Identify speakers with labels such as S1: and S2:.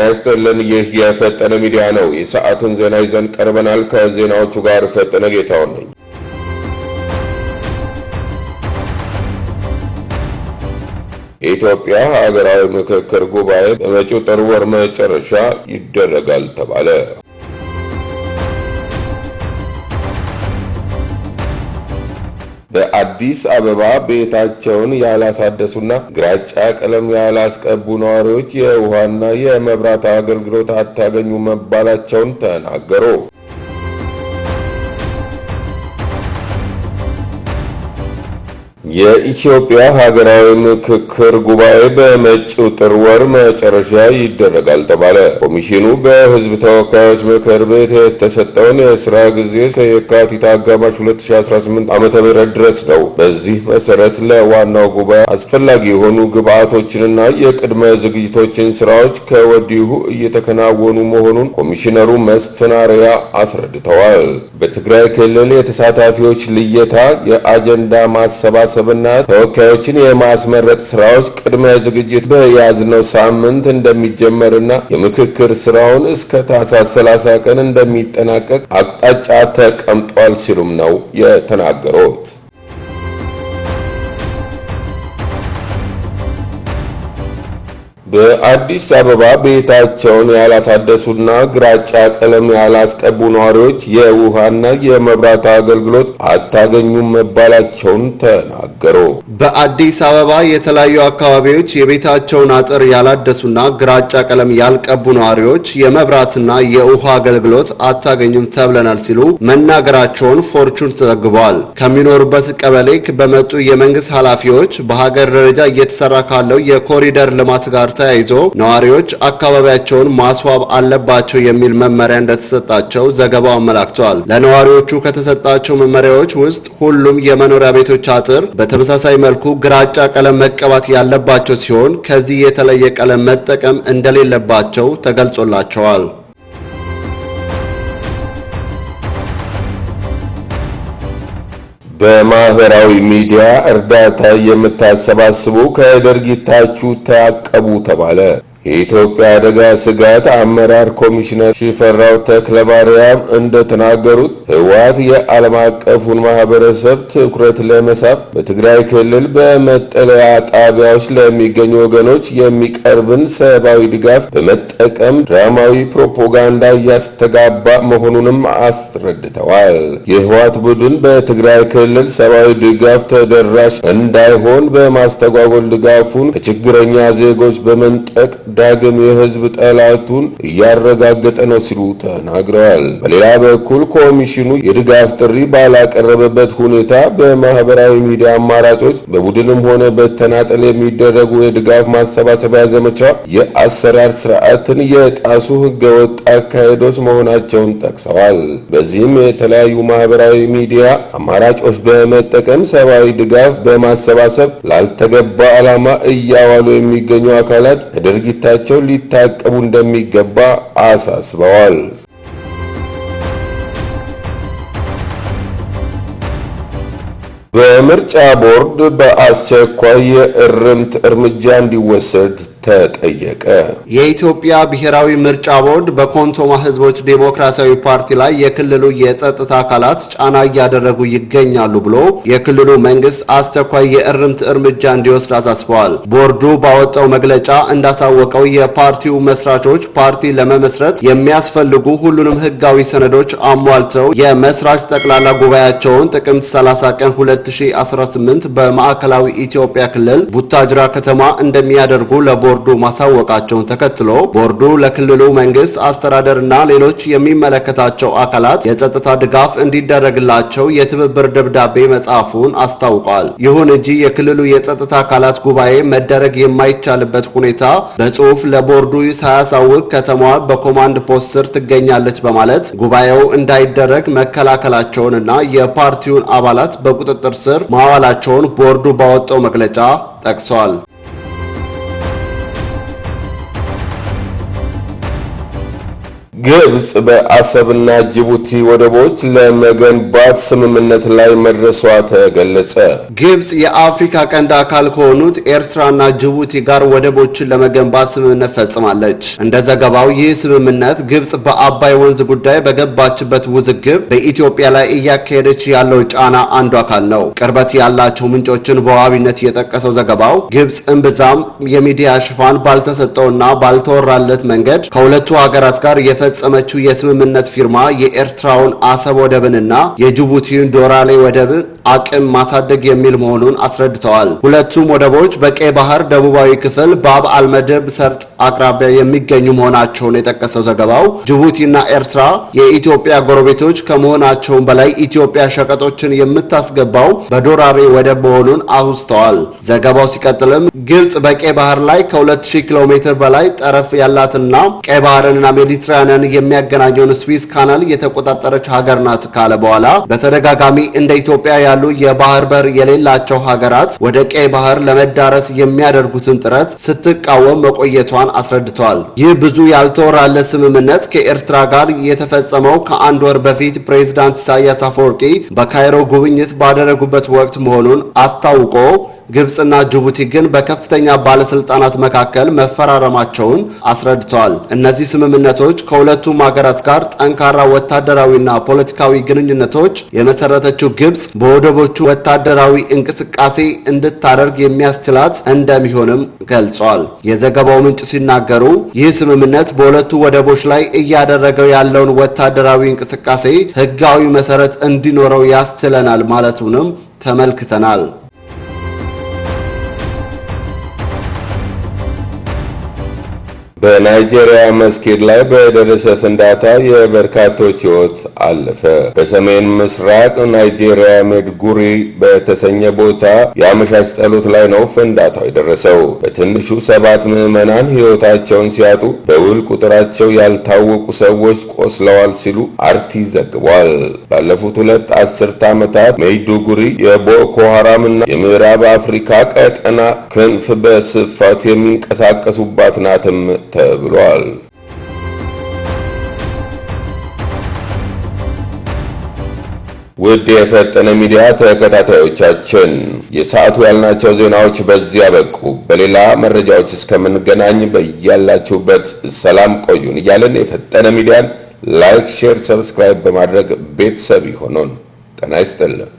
S1: ጤና ይስጥልን። ይህ የፈጠነ ሚዲያ ነው። የሰዓቱን ዜና ይዘን ቀርበናል። ከዜናዎቹ ጋር ፈጠነ ጌታው ነኝ። የኢትዮጵያ ሀገራዊ ምክክር ጉባኤ በመጪው ጥር ወር መጨረሻ ይደረጋል ተባለ። በአዲስ አበባ ቤታቸውን ያላሳደሱና ግራጫ ቀለም ያላስቀቡ ነዋሪዎች የውሃና የመብራት አገልግሎት አታገኙ መባላቸውን ተናገሩ። የኢትዮጵያ ሀገራዊ ምክክር ጉባኤ በመጪው ጥር ወር መጨረሻ ይደረጋል ተባለ። ኮሚሽኑ በሕዝብ ተወካዮች ምክር ቤት የተሰጠውን የሥራ ጊዜ እስከ የካቲት አጋማሽ 2018 ዓ.ም ድረስ ነው። በዚህ መሰረት ለዋናው ጉባኤ አስፈላጊ የሆኑ ግብዓቶችንና የቅድመ ዝግጅቶችን ስራዎች ከወዲሁ እየተከናወኑ መሆኑን ኮሚሽነሩ መስፍን አርአያ አስረድተዋል። በትግራይ ክልል የተሳታፊዎች ልየታ፣ የአጀንዳ ማሰባሰብ እና ተወካዮችን የማስመረጥ ስራዎች ቅድመ ዝግጅት በያዝነው ሳምንት እንደሚጀመርና የምክክር ስራውን እስከ ታህሳስ 30 ቀን እንደሚጠናቀቅ አቅጣጫ ተቀምጧል ሲሉም ነው የተናገሩት። በአዲስ አበባ ቤታቸውን ያላሳደሱና ግራጫ ቀለም ያላስቀቡ ነዋሪዎች የውሃና የመብራት አገልግሎት አታገኙም መባላቸውን ተናገሩ።
S2: በአዲስ አበባ የተለያዩ አካባቢዎች የቤታቸውን አጥር ያላደሱና ግራጫ ቀለም ያልቀቡ ነዋሪዎች የመብራትና የውሃ አገልግሎት አታገኙም ተብለናል ሲሉ መናገራቸውን ፎርቹን ተዘግቧል። ከሚኖሩበት ቀበሌ በመጡ የመንግስት ኃላፊዎች በሀገር ደረጃ እየተሰራ ካለው የኮሪደር ልማት ጋር ተያይዞ ነዋሪዎች አካባቢያቸውን ማስዋብ አለባቸው የሚል መመሪያ እንደተሰጣቸው ዘገባው አመላክቷል። ለነዋሪዎቹ ከተሰጣቸው መመሪያዎች ውስጥ ሁሉም የመኖሪያ ቤቶች አጥር በተመሳሳይ መልኩ ግራጫ ቀለም መቀባት ያለባቸው ሲሆን ከዚህ የተለየ ቀለም መጠቀም እንደሌለባቸው ተገልጾላቸዋል።
S1: በማህበራዊ ሚዲያ እርዳታ የምታሰባስቡ ከድርጊታችሁ ተያቀቡ ተባለ። የኢትዮጵያ አደጋ ስጋት አመራር ኮሚሽነር ሽፈራው ተክለማርያም እንደተናገሩት ህወሓት የዓለም አቀፉን ማህበረሰብ ትኩረት ለመሳብ በትግራይ ክልል በመጠለያ ጣቢያዎች ለሚገኙ ወገኖች የሚቀርብን ሰብአዊ ድጋፍ በመጠቀም ድራማዊ ፕሮፓጋንዳ እያስተጋባ መሆኑንም አስረድተዋል። የህወሓት ቡድን በትግራይ ክልል ሰብአዊ ድጋፍ ተደራሽ እንዳይሆን በማስተጓጎል ድጋፉን ከችግረኛ ዜጎች በመንጠቅ ዳግም የህዝብ ጠላቱን እያረጋገጠ ነው ሲሉ ተናግረዋል። በሌላ በኩል ኮሚሽኑ የድጋፍ ጥሪ ባላቀረበበት ሁኔታ በማህበራዊ ሚዲያ አማራጮች በቡድንም ሆነ በተናጠል የሚደረጉ የድጋፍ ማሰባሰቢያ ዘመቻ የአሰራር ስርዓትን የጣሱ ህገወጥ አካሄዶች መሆናቸውን ጠቅሰዋል። በዚህም የተለያዩ ማህበራዊ ሚዲያ አማራጮች በመጠቀም ሰብአዊ ድጋፍ በማሰባሰብ ላልተገባ ዓላማ እያዋሉ የሚገኙ አካላት ከድርጊት ታቸው ሊታቀቡ እንደሚገባ አሳስበዋል። በምርጫ ቦርድ በአስቸኳይ የእርምት እርምጃ እንዲወሰድ ተጠየቀ።
S2: የኢትዮጵያ ብሔራዊ ምርጫ ቦርድ በኮንቶማ ህዝቦች ዴሞክራሲያዊ ፓርቲ ላይ የክልሉ የጸጥታ አካላት ጫና እያደረጉ ይገኛሉ ብሎ የክልሉ መንግስት አስቸኳይ የእርምት እርምጃ እንዲወስድ አሳስበዋል። ቦርዱ ባወጣው መግለጫ እንዳሳወቀው የፓርቲው መስራቾች ፓርቲ ለመመስረት የሚያስፈልጉ ሁሉንም ህጋዊ ሰነዶች አሟልተው የመስራች ጠቅላላ ጉባኤያቸውን ጥቅምት 30 ቀን 2018 በማዕከላዊ ኢትዮጵያ ክልል ቡታጅራ ከተማ እንደሚያደርጉ ቦርዱ ማሳወቃቸውን ተከትሎ ቦርዱ ለክልሉ መንግስት አስተዳደርና ሌሎች የሚመለከታቸው አካላት የጸጥታ ድጋፍ እንዲደረግላቸው የትብብር ደብዳቤ መጻፉን አስታውቋል። ይሁን እንጂ የክልሉ የጸጥታ አካላት ጉባኤ መደረግ የማይቻልበት ሁኔታ በጽሁፍ ለቦርዱ ሳያሳውቅ ከተማዋ በኮማንድ ፖስት ስር ትገኛለች በማለት ጉባኤው እንዳይደረግ መከላከላቸውንና የፓርቲውን አባላት በቁጥጥር ስር ማዋላቸውን ቦርዱ ባወጣው መግለጫ ጠቅሷል።
S1: ግብጽ በአሰብና ጅቡቲ ወደቦች ለመገንባት ስምምነት ላይ መድረሷ ተገለጸ።
S2: ግብጽ የአፍሪካ ቀንድ አካል ከሆኑት ኤርትራና ጅቡቲ ጋር ወደቦችን ለመገንባት ስምምነት ፈጽማለች። እንደ ዘገባው ይህ ስምምነት ግብጽ በአባይ ወንዝ ጉዳይ በገባችበት ውዝግብ በኢትዮጵያ ላይ እያካሄደች ያለው ጫና አንዱ አካል ነው። ቅርበት ያላቸው ምንጮችን በዋቢነት የጠቀሰው ዘገባው ግብጽ እምብዛም የሚዲያ ሽፋን ባልተሰጠውና ባልተወራለት መንገድ ከሁለቱ ሀገራት ጋር የፈጸመችው የስምምነት ፊርማ የኤርትራውን አሰብ ወደብንና የጅቡቲውን ዶራሌ ወደብን አቅም ማሳደግ የሚል መሆኑን አስረድተዋል። ሁለቱም ወደቦች በቀይ ባህር ደቡባዊ ክፍል ባብ አልመደብ ሰርጥ አቅራቢያ የሚገኙ መሆናቸውን የጠቀሰው ዘገባው ጅቡቲና ኤርትራ የኢትዮጵያ ጎረቤቶች ከመሆናቸውም በላይ ኢትዮጵያ ሸቀጦችን የምታስገባው በዶራሌ ወደብ መሆኑን አውስተዋል። ዘገባው ሲቀጥልም ግብጽ በቀይ ባህር ላይ ከ2000 ኪሎ ሜትር በላይ ጠረፍ ያላትና ቀይ ባህርንና ሜዲትራኒያን የሚያገናኘውን ስዊዝ ካናል የተቆጣጠረች ሀገር ናት ካለ በኋላ በተደጋጋሚ እንደ ኢትዮጵያ ያሉ የባህር በር የሌላቸው ሀገራት ወደ ቀይ ባህር ለመዳረስ የሚያደርጉትን ጥረት ስትቃወም መቆየቷን አስረድተዋል። ይህ ብዙ ያልተወራለት ስምምነት ከኤርትራ ጋር የተፈጸመው ከአንድ ወር በፊት ፕሬዝዳንት ኢሳያስ አፈወርቂ በካይሮ ጉብኝት ባደረጉበት ወቅት መሆኑን አስታውቆ ግብጽና ጅቡቲ ግን በከፍተኛ ባለስልጣናት መካከል መፈራረማቸውን አስረድተዋል። እነዚህ ስምምነቶች ከሁለቱም ሀገራት ጋር ጠንካራ ወታደራዊና ፖለቲካዊ ግንኙነቶች የመሰረተችው ግብጽ በወደቦቹ ወታደራዊ እንቅስቃሴ እንድታደርግ የሚያስችላት እንደሚሆንም ገልጿል። የዘገባው ምንጭ ሲናገሩ ይህ ስምምነት በሁለቱ ወደቦች ላይ እያደረገው ያለውን ወታደራዊ እንቅስቃሴ ሕጋዊ መሰረት እንዲኖረው ያስችለናል ማለቱንም ተመልክተናል።
S1: በናይጄሪያ መስጊድ ላይ በደረሰ ፍንዳታ የበርካቶች ሕይወት አለፈ። በሰሜን ምስራቅ ናይጄሪያ ሜድጉሪ በተሰኘ ቦታ የአመሻሽ ጸሎት ላይ ነው ፍንዳታው የደረሰው። በትንሹ 7 ምዕመናን ሕይወታቸውን ሲያጡ በውል ቁጥራቸው ያልታወቁ ሰዎች ቆስለዋል ሲሉ አርቲ ዘግቧል። ባለፉት 2 አስርት ዓመታት ሜድጉሪ የቦኮ ሐራም እና የምዕራብ አፍሪካ ቀጠና ክንፍ በስፋት የሚንቀሳቀሱባት ናትም ተብሏል። ውድ የፈጠነ ሚዲያ ተከታታዮቻችን የሰዓቱ ያልናቸው ዜናዎች በዚህ አበቁ። በሌላ መረጃዎች እስከምንገናኝ በያላችሁበት ሰላም ቆዩን እያለን የፈጠነ ሚዲያን ላይክ፣ ሼር፣ ሰብስክራይብ በማድረግ ቤተሰብ ይሁኑን። ጤና ይስጥልን።